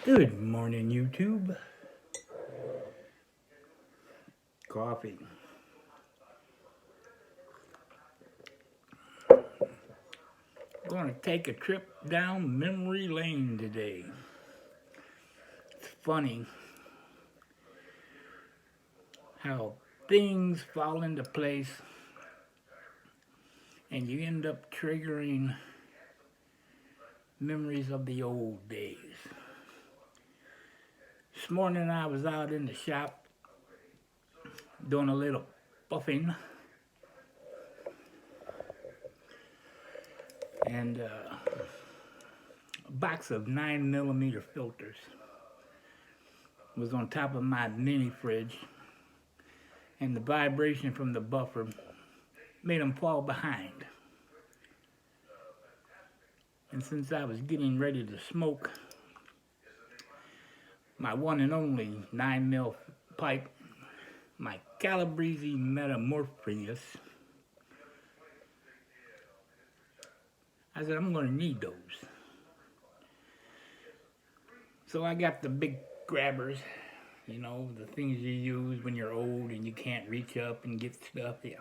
Good morning, YouTube. Coffee. Going to take a trip down memory lane today. It's funny how things fall into place and you end up triggering memories of the old days. This morning I was out in the shop doing a little buffing and a box of 9mm filters was on top of my mini fridge, and the vibration from the buffer made them fall behind. And since I was getting ready to smoke my one and only 9mm pipe, my Calabrese Metamorphosis, I said, I'm going to need those. So I got the big grabbers, you know, the things you use when you're old and you can't reach up and get stuff. Yeah.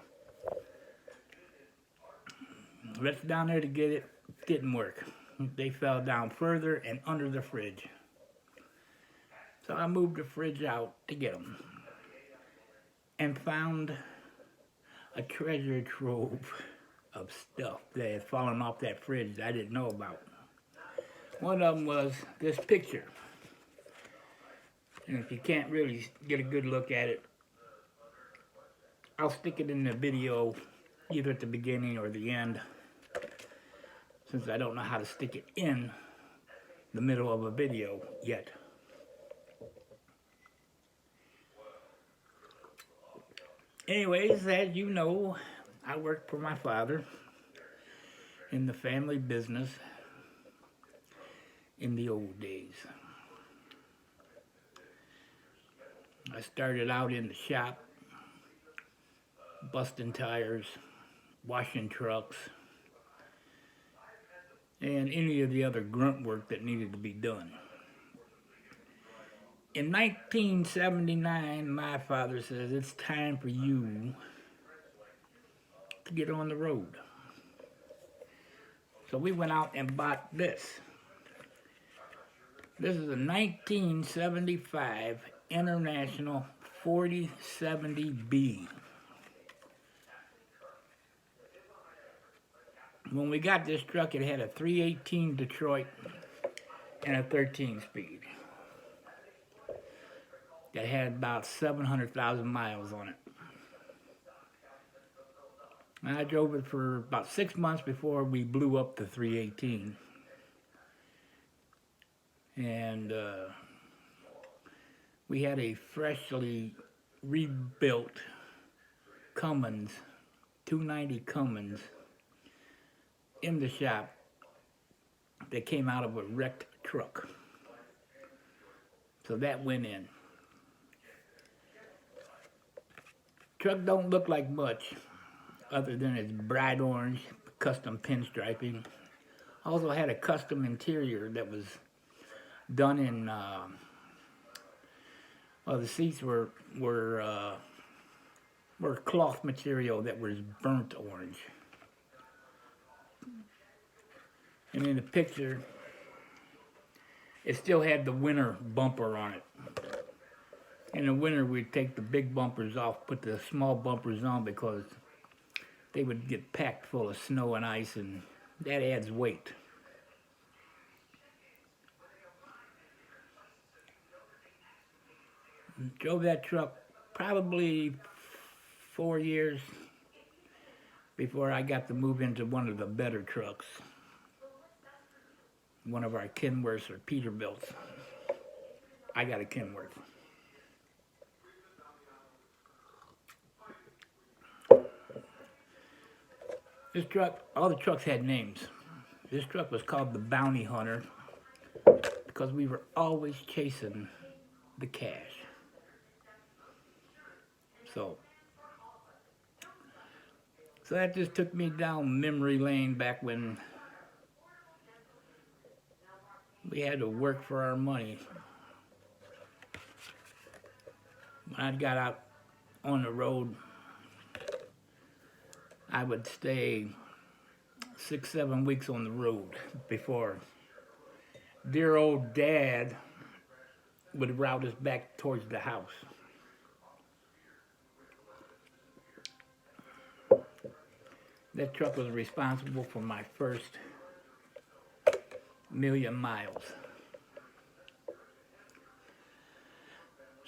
Reached down there to get it, didn't work. They fell down further and under the fridge. So I moved the fridge out to get them and found a treasure trove of stuff that had fallen off that fridge that I didn't know about. One of them was this picture. And if you can't really get a good look at it, I'll stick it in the video either at the beginning or the end, since I don't know how to stick it in the middle of a video yet. Anyways, as you know, I worked for my father in the family business in the old days. I started out in the shop, busting tires, washing trucks, and any of the other grunt work that needed to be done. In 1979, my father says, it's time for you to get on the road. So we went out and bought this. This is a 1975 International 4070B. When we got this truck, it had a 318 Detroit and a 13 speed. That had about 700,000 miles on it. And I drove it for about 6 months before we blew up the 318. And we had a freshly rebuilt Cummins, 290 Cummins, in the shop that came out of a wrecked truck. So that went in. Truck don't look like much other than its bright orange custom pinstriping. Also had a custom interior that was done in, well, the seats were cloth material that was burnt orange. And in the picture, it still had the winter bumper on it. In the winter, we'd take the big bumpers off, put the small bumpers on because they would get packed full of snow and ice, and that adds weight. Drove that truck probably 4 years before I got to move into one of the better trucks. One of our Kenworths or Peterbilts. I got a Kenworth. This truck, all the trucks had names. This truck was called the Bounty Hunter because we were always chasing the cash. So that just took me down memory lane back when We had to work for our money. When I got out on the road, I would stay 6, 7 weeks on the road before dear old Dad would route us back towards the house. That truck was responsible for my first 1,000,000 miles.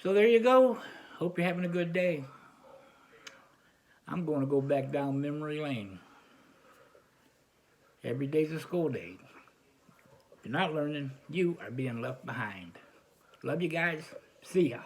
So there you go. Hope you're having a good day. I'm going to go back down memory lane. Every day's a school day. If you're not learning, you are being left behind. Love you guys. See ya.